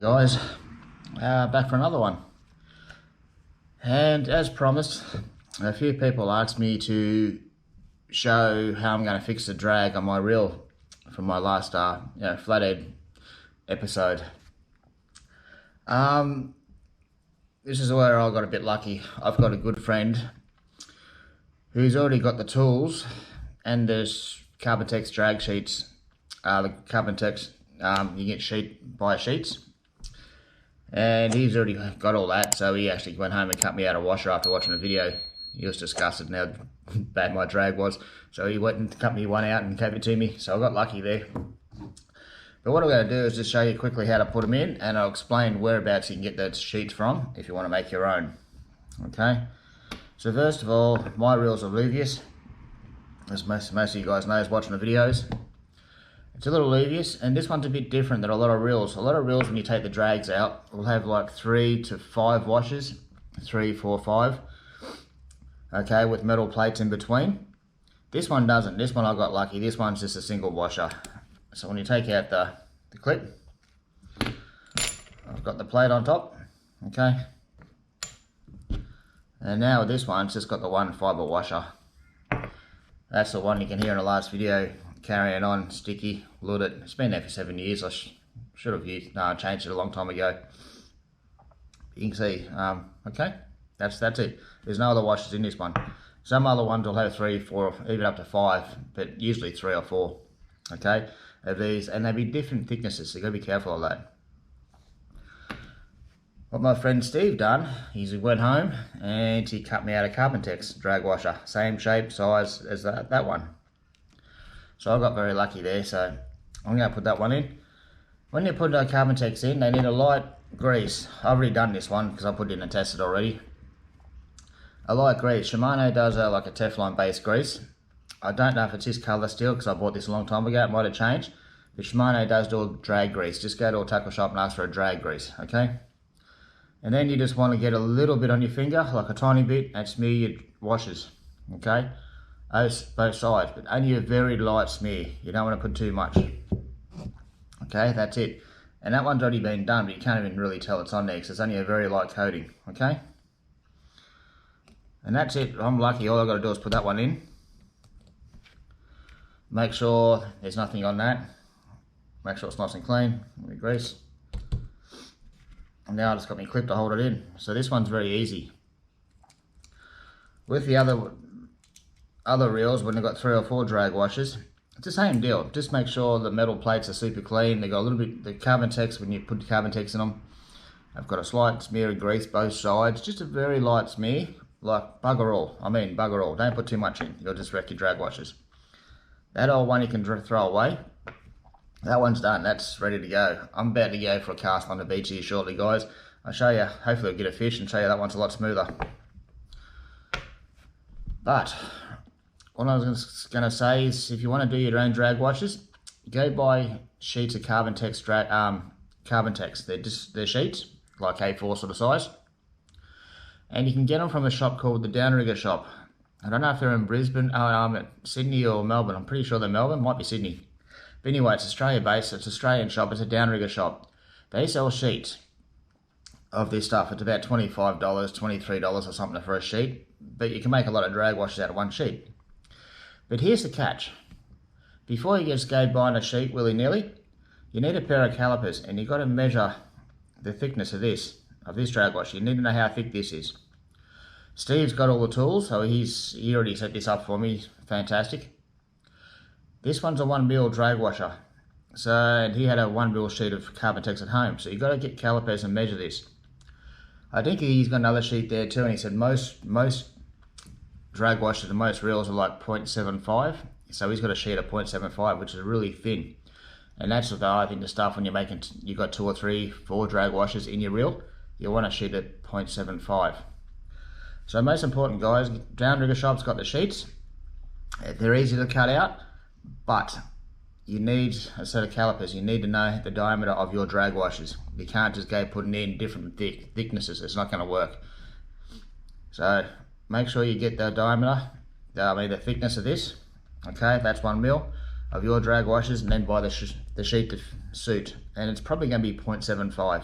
Guys, back for another one, and as promised, a few people asked me to show how I'm going to fix the drag on my reel from my last flathead episode. This is where I got a bit lucky. I've got a good friend who's already got the tools and there's Carbontex drag sheets. The Carbontex, you get buy sheets. And he's already got all that, so he actually went home and cut me out a washer after watching the video. He was disgusted how bad my drag was. So he went and cut me one out and gave it to me, so I got lucky there. But what I'm going to do is just show you quickly how to put them in, and I'll explain whereabouts you can get those sheets from if you want to make your own. Okay, so first of all, my reels are Fleebies, as most of you guys know watching the videos. It's a little Fleebies, and this one's a bit different than a lot of reels. A lot of reels, when you take the drags out, will have like 3 to 5 washers, 3, 4, 5. Okay, with metal plates in between. This one doesn't. This one I got lucky. This one's just a single washer. So when you take out the clip, I've got the plate on top. Okay. And now with this one, it's just got the one fibre washer. That's the one you can hear in the last video. Carrying on, sticky, lit it. It's been there for 7 years. I should have changed it a long time ago. You can see, okay, that's it. There's no other washers in this one. Some other ones will have 3, 4, even up to 5, but usually 3 or 4, okay, of these, and they'll be different thicknesses, so you gotta be careful of that. What my friend Steve done, he went home and he cut me out a Carbontex drag washer, same shape, size as that one. So I got very lucky there, so I'm going to put that one in. When you put a Carbontex in, they need a light grease. I've already done this one because I put it in and tested already. A light grease. Shimano does like a Teflon based grease. I don't know if it's this colour still because I bought this a long time ago. It might have changed. But Shimano does do a drag grease. Just go to a tackle shop and ask for a drag grease, okay? And then you just want to get a little bit on your finger, like a tiny bit, and smear your washers, okay? Both sides, but only a very light smear. You don't want to put too much. Okay, that's it. And that one's already been done, but you can't even really tell it's on there because it's only a very light coating. Okay, and that's it. I'm lucky. All I've got to do is put that one in. Make sure there's nothing on that. Make sure it's nice and clean. Let me grease. And now I just got my clip to hold it in. So this one's very easy. With the other reels, when they've got 3 or 4 drag washers, it's the same deal. Just make sure the metal plates are super clean. They got a little bit, the Carbontex, when you put the Carbontex in them, I've got a slight smear of grease both sides, just a very light smear, like bugger all. I mean bugger all. Don't put too much in. You'll just wreck your drag washers. That old one you can throw away. That one's done. That's ready to go. I'm about to go for a cast on the beach here shortly, guys. I'll show you. Hopefully I'll get a fish and show you that one's a lot smoother. But what I was going to say is, if you want to do your own drag washers, go buy sheets of Carbontex. They're sheets, like A4 sort of size. And you can get them from a shop called the Downrigger Shop. I don't know if they're in Brisbane, at Sydney or Melbourne. I'm pretty sure they're Melbourne, might be Sydney. But anyway, it's Australia based, it's an Australian shop, it's a Downrigger Shop. They sell sheets of this stuff. It's about $25, $23 or something for a sheet. But you can make a lot of drag washers out of one sheet. But here's the catch. Before you just go buying a sheet willy-nilly, you need a pair of calipers, and you've got to measure the thickness of this drag washer. You need to know how thick this is. Steve's got all the tools, so he already set this up for me. Fantastic. This one's a 1mm drag washer. So, and he had a 1mm sheet of Carbontex at home. So you've got to get calipers and measure this. I think he's got another sheet there too, and he said most drag washers and most reels are like 0.75, so he's got a sheet of 0.75, which is really thin. And that's what I think the stuff when you've got 2 or 3, 4 drag washers in your reel, you want a sheet at 0.75. So most important, guys, Downrigger Shop's got the sheets. They're easy to cut out, but you need a set of calipers. You need to know the diameter of your drag washers. You can't just go putting in different thicknesses. It's not going to work. So make sure you get the diameter, the thickness of this. Okay, that's 1mm of your drag washers, and then buy the the sheet to suit, and it's probably going to be 0.75.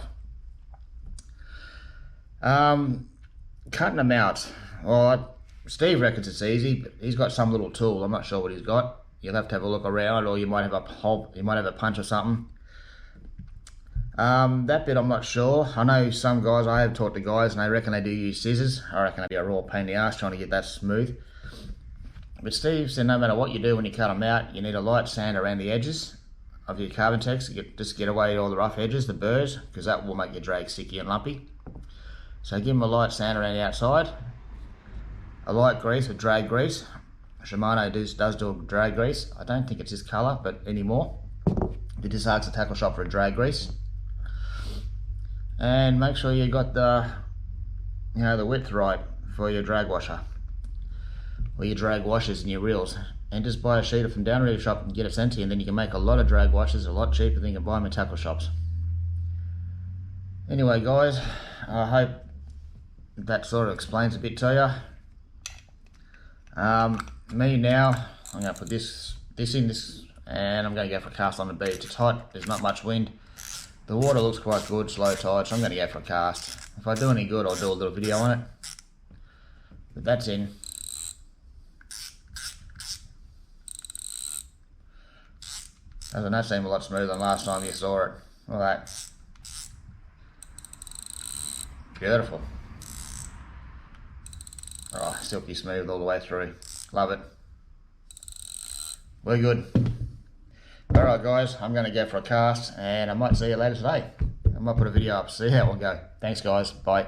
Cutting them out, well, Steve reckons it's easy, but he's got some little tool. I'm not sure what he's got. You'll have to have a look around, or you might have a hole, you might have a punch or something. That bit I'm not sure. I know some guys, I have talked to guys, and they reckon they do use scissors. I reckon it'd be a raw pain in the ass trying to get that smooth. But Steve said no matter what you do when you cut them out, you need a light sand around the edges of your Carbontex to just get away all the rough edges, the burrs, because that will make your drag sticky and lumpy. So give them a light sand around the outside, a light grease with drag grease. Shimano does do a drag grease. I don't think it's this colour, but anymore. You just ask the tackle shop for a drag grease. And make sure you got the, the width right for your drag washer, or your drag washers and your reels. And just buy a sheeter from downrigger shop and get it sent to you, and then you can make a lot of drag washers a lot cheaper than you can buy them in tackle shops. Anyway guys, I hope that sort of explains a bit to you. Me now, I'm going to put this in this, and I'm going to go for a cast on the beach. It's hot, there's not much wind. The water looks quite good, slow tide, so I'm going to go for a cast. If I do any good, I'll do a little video on it. But that's in. Doesn't that seem a lot smoother than last time you saw it? Look at that. Beautiful. Oh, silky smooth all the way through. Love it. We're good. Alright guys, I'm going to go for a cast, and I might see you later today. I might put a video up, see how it will go. Thanks guys, bye.